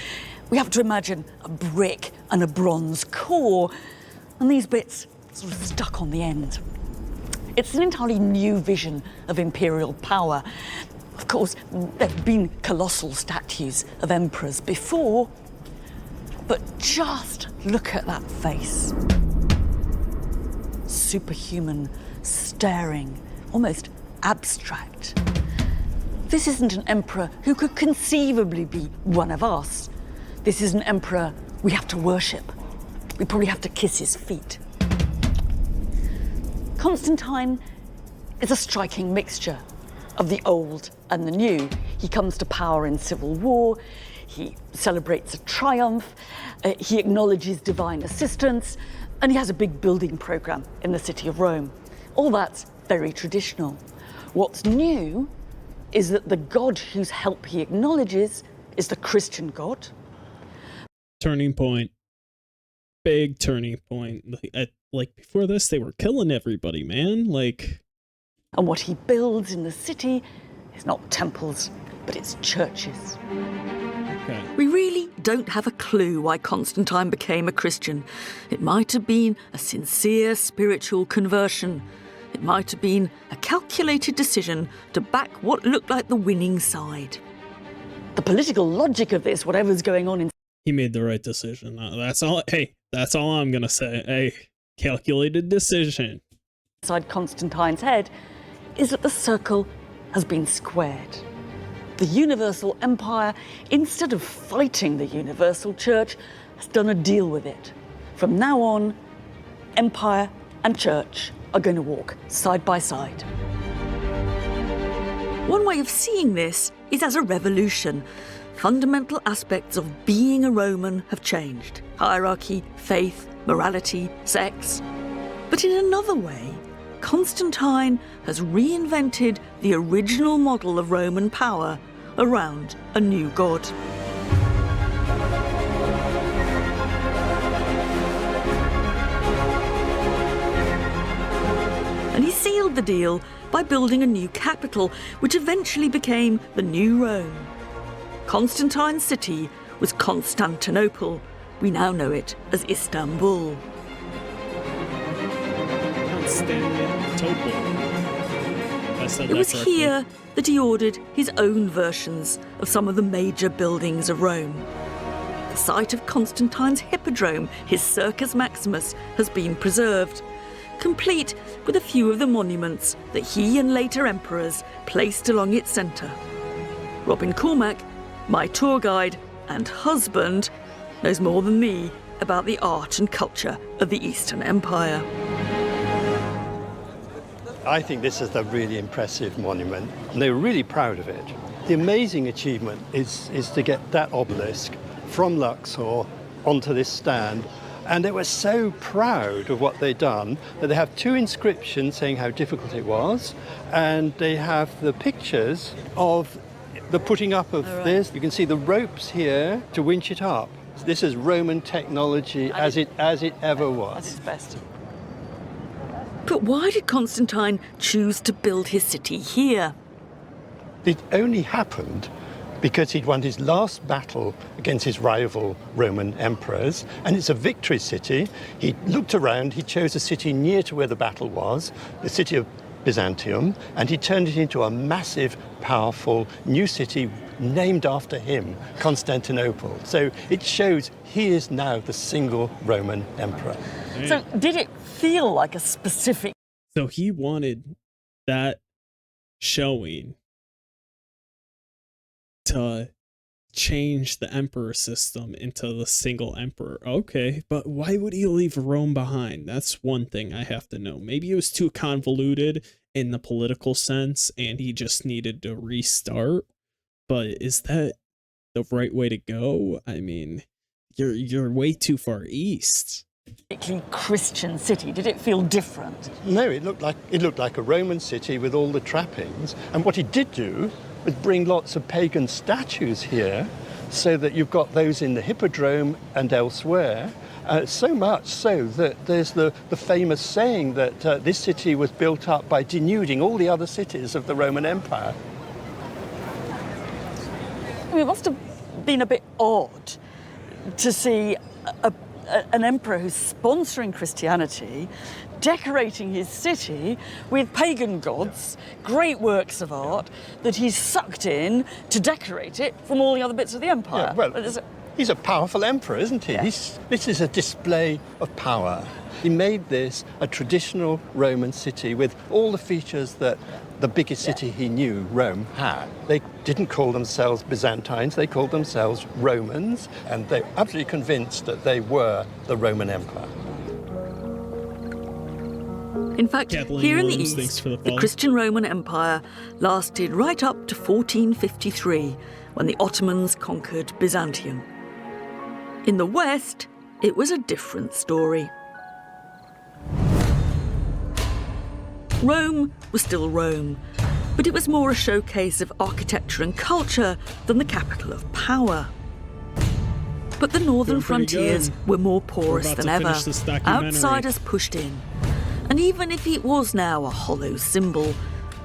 We have to imagine a brick and a bronze core. and these bits sort of stuck on the end. It's an entirely new vision of imperial power. Of course, there have been colossal statues of emperors before, but just look at that face. Superhuman, staring, almost abstract. This isn't an emperor who could conceivably be one of us. This is an emperor we have to worship. We probably have to kiss his feet. Constantine is a striking mixture of the old and the new. He comes to power in civil war, he celebrates a triumph, he acknowledges divine assistance, and he has a big building programme in the city of Rome. All that's very traditional. What's new is that the God whose help he acknowledges is the Christian God. Turning point. Big turning point. Like before this, they were killing everybody, man. Like, and what he builds in the city is not temples, but it's churches. okay. We really don't have a clue why Constantine became a Christian. It might have been a sincere spiritual conversion. It might have been a calculated decision to back what looked like the winning side. The political logic of this, whatever's going on He made the right decision. That's all. Hey, that's all I'm gonna say. Hey, calculated decision. inside Constantine's head, is that the circle has been squared. The Universal Empire, instead of fighting the Universal Church, has done a deal with it. From now on, Empire and Church are going to walk side by side. One way of seeing this is as a revolution. Fundamental aspects of being a Roman have changed. Hierarchy, faith, morality, sex. But in another way, Constantine has reinvented the original model of Roman power around a new god. And he sealed the deal by building a new capital, which eventually became the New Rome. Constantine's city was Constantinople. We now know it as Istanbul. It was here that he ordered his own versions of some of the major buildings of Rome. The site of Constantine's hippodrome, his Circus Maximus, has been preserved, complete with a few of the monuments that he and later emperors placed along its centre. Robin Cormack, my tour guide and husband, knows more than me about the art and culture of the Eastern Empire. I think this is a really impressive monument, and they were really proud of it. The amazing achievement is to get that obelisk from Luxor onto this stand, and they were so proud of what they'd done that they have two inscriptions saying how difficult it was, and they have the pictures of the putting up of this. You can see the ropes here to winch it up. This is Roman technology as it ever was. At its best. But why did Constantine choose to build his city here? It only happened because he'd won his last battle against his rival Roman emperors, and it's a victory city. He looked around, he chose a city near to where the battle was, the city of Byzantium, and he turned it into a massive, powerful new city named after him, Constantinople. So it shows he is now the single Roman emperor. So did it feel like a specific... So he wanted that showing to change the emperor system into the single emperor. Okay, but why would he leave Rome behind? That's one thing I have to know. Maybe it was too convoluted in the political sense and he just needed to restart. But is that the right way to go? I mean, you're way too far east. Christian city? Did it feel different? No, it looked like a Roman city with all the trappings. And what he did do was bring lots of pagan statues here, so that you've got those in the hippodrome and elsewhere. So much so that there's the famous saying that this city was built up by denuding all the other cities of the Roman Empire. I mean, it must have been a bit odd to see a an emperor who's sponsoring Christianity, decorating his city with pagan gods, great works of art that he's sucked in to decorate it from all the other bits of the empire. Yeah, well, he's a powerful emperor, isn't he? Yeah. This is a display of power. He made this a traditional Roman city with all the features that the biggest city he knew, Rome, had. They didn't call themselves Byzantines, they called themselves Romans, and they're absolutely convinced that they were the Roman Empire. In fact, Kathleen here in the Williams, thanks East, for the the follow. Christian Roman Empire lasted right up to 1453, when the Ottomans conquered Byzantium. In the West, it was a different story. Rome was still Rome, but it was more a showcase of architecture and culture than the capital of power. But the northern Doing pretty frontiers good. were more We're porous about than to ever. finish this documentary. Outsiders pushed in. And even if it was now a hollow symbol,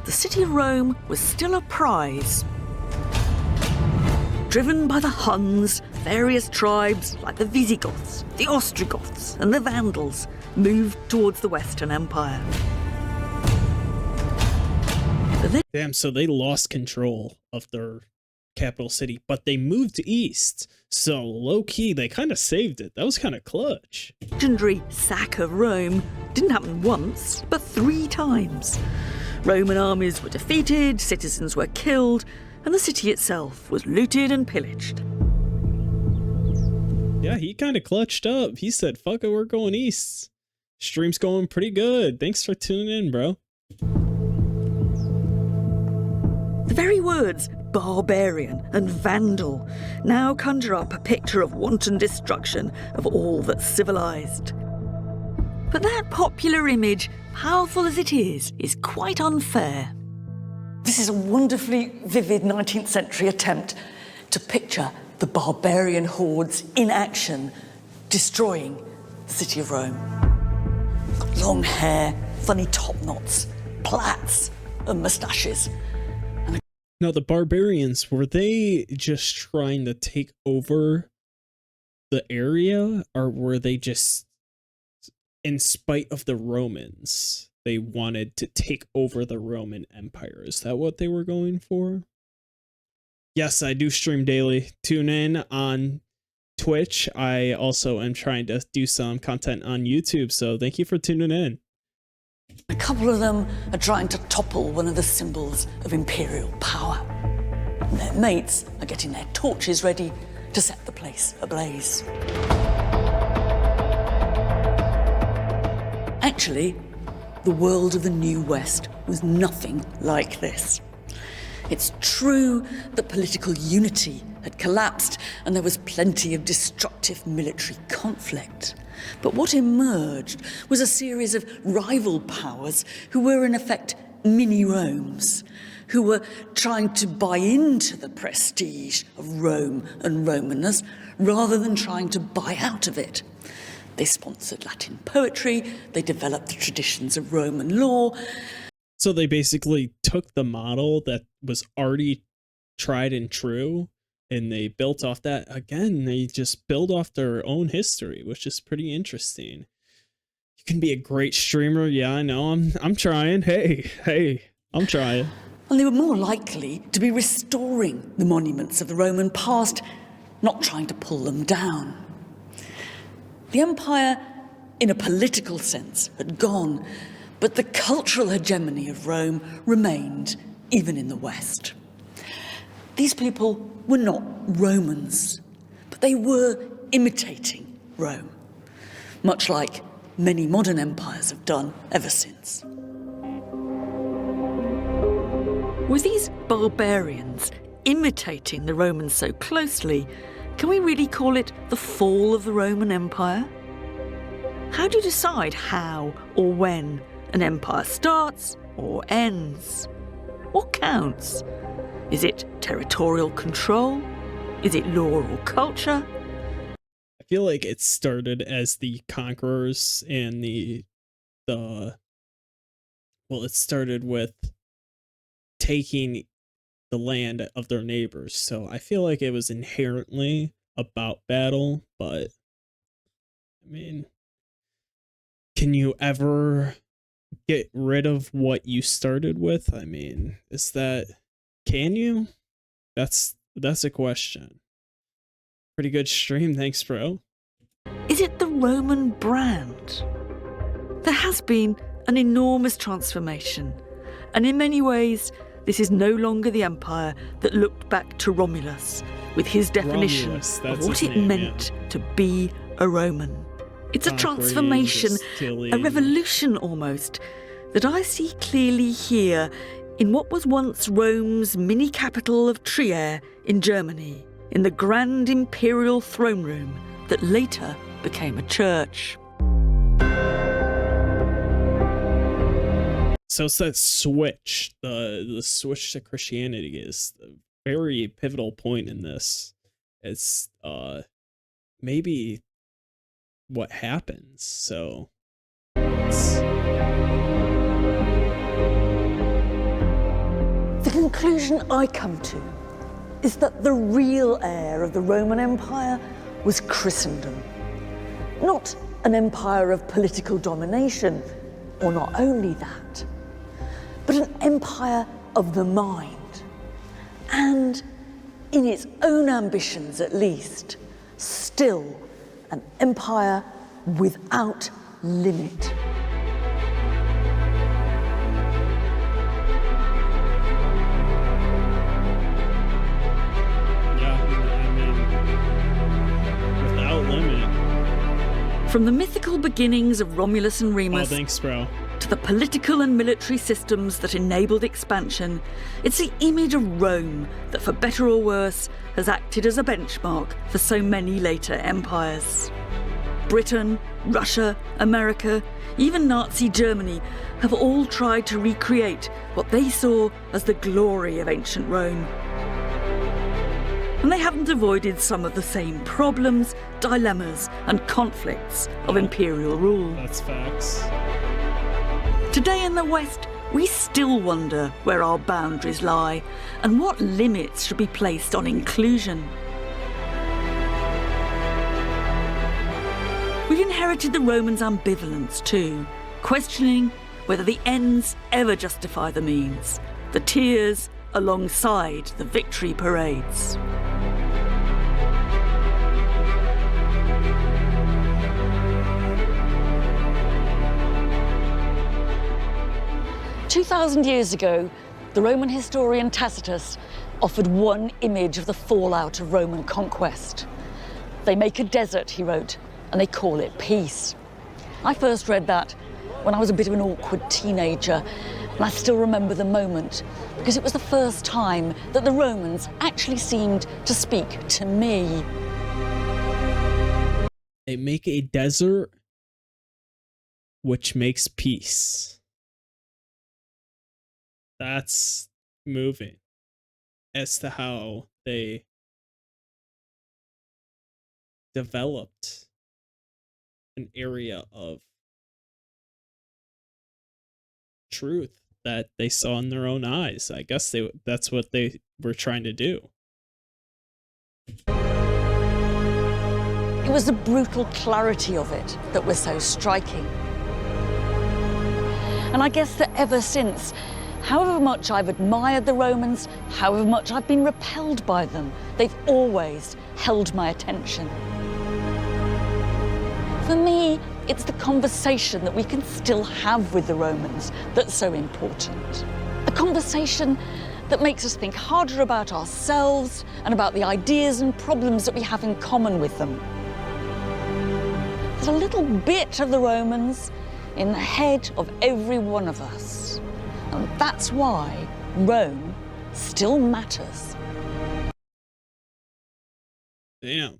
the city of Rome was still a prize. Driven by the Huns, various tribes like the Visigoths, the Ostrogoths and the Vandals moved towards the Western Empire. Damn, so they lost control of their capital city, but they moved east. So low-key, they kind of saved it. That was kind of clutch. Legendary sack of Rome didn't happen once, but 3 times. Roman armies were defeated, citizens were killed, and the city itself was looted and pillaged. Yeah, he kind of clutched up. He said, fuck it, we're going east. Stream's going pretty good. Thanks for tuning in, bro. The very words barbarian and vandal now conjure up a picture of wanton destruction of all that's civilized. But that popular image, powerful as it is quite unfair. This is a wonderfully vivid 19th century attempt to picture the barbarian hordes in action, destroying the city of Rome. Long hair, funny top knots, plaits and moustaches. Now, the barbarians, were they just trying to take over the area, or were they just, in spite of the Romans, they wanted to take over the Roman Empire? Is that what they were going for? Yes, I do stream daily. Tune in on Twitch. I also am trying to do some content on YouTube, so thank you for tuning in. A couple of them are trying to topple one of the symbols of imperial power. And their mates are getting their torches ready to set the place ablaze. Actually, the world of the New West was nothing like this. It's true that political unity had collapsed and there was plenty of destructive military conflict. But what emerged was a series of rival powers who were in effect mini-Romes, who were trying to buy into the prestige of Rome and Romanness rather than trying to buy out of it. They sponsored Latin poetry, they developed the traditions of Roman law. So they basically took the model that was already tried and true, and they built off that. Again, they just build off their own history, which is pretty interesting. You can be a great streamer. Yeah, I know. I'm trying. Hey, I'm trying. And they were more likely to be restoring the monuments of the Roman past, not trying to pull them down. The empire, in a political sense, had gone, but the cultural hegemony of Rome remained, even in the West. These people were not Romans, but they were imitating Rome, much like many modern empires have done ever since. With these barbarians imitating the Romans so closely, can we really call it the fall of the Roman Empire? How do you decide how or when an empire starts or ends? What counts? Is it territorial control? Is it law or culture? I feel like it started as the conquerors and well, it started with taking the land of their neighbors. So I feel like it was inherently about battle, but mean, can you ever get rid of what you started with? I mean, can you? That's a question. Pretty good stream, thanks, bro. Is it the Roman brand? There has been an enormous transformation, and in many ways, this is no longer the empire that looked back to Romulus with his definition Romulus, of that's what his it name, meant to be a Roman. It's a Conquering, transformation, a distilling. revolution almost, that I see clearly here in what was once Rome's mini capital of Trier in Germany, in the grand imperial throne room that later became a church. So it's that switch, the switch to Christianity is a very pivotal point in this. It's maybe what happens. So The conclusion I come to is that the real heir of the Roman Empire was Christendom. Not an empire of political domination, or not only that, but an empire of the mind. And, in its own ambitions at least, still an empire without limit. From the mythical beginnings of Romulus and Remus thanks, bro. to the political and military systems that enabled expansion, it's the image of Rome that, for better or worse, has acted as a benchmark for so many later empires. Britain, Russia, America, even Nazi Germany have all tried to recreate what they saw as the glory of ancient Rome. And they haven't avoided some of the same problems, dilemmas, and conflicts of imperial rule. That's facts. Today in the West, we still wonder where our boundaries lie and what limits should be placed on inclusion. We've inherited the Romans' ambivalence too, questioning whether the ends ever justify the means, the tears alongside the victory parades. 2,000 years ago, the Roman historian Tacitus offered one image of the fallout of Roman conquest. They make a desert, he wrote, and they call it peace. I first read that when I was a bit of an awkward teenager, and I still remember the moment, because it was the first time that the Romans actually seemed to speak to me. They make a desert which makes peace. That's moving as to how they developed an area of truth that they saw in their own eyes. I guess that's what they were trying to do. It was the brutal clarity of it that was so striking. And I guess that ever since, however much I've admired the Romans, however much I've been repelled by them, they've always held my attention. For me, it's the conversation that we can still have with the Romans that's so important. A conversation that makes us think harder about ourselves and about the ideas and problems that we have in common with them. There's a little bit of the Romans in the head of every one of us. And that's why Rome still matters. Damn.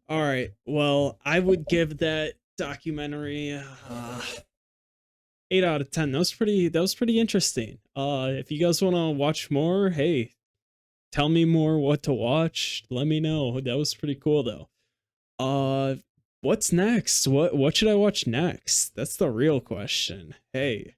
All right. Well, I would give that documentary 8 out of 10. That was pretty interesting. If you guys want to watch more, hey, tell me more what to watch. Let me know. That was pretty cool though. What's next? What should I watch next? That's the real question. Hey.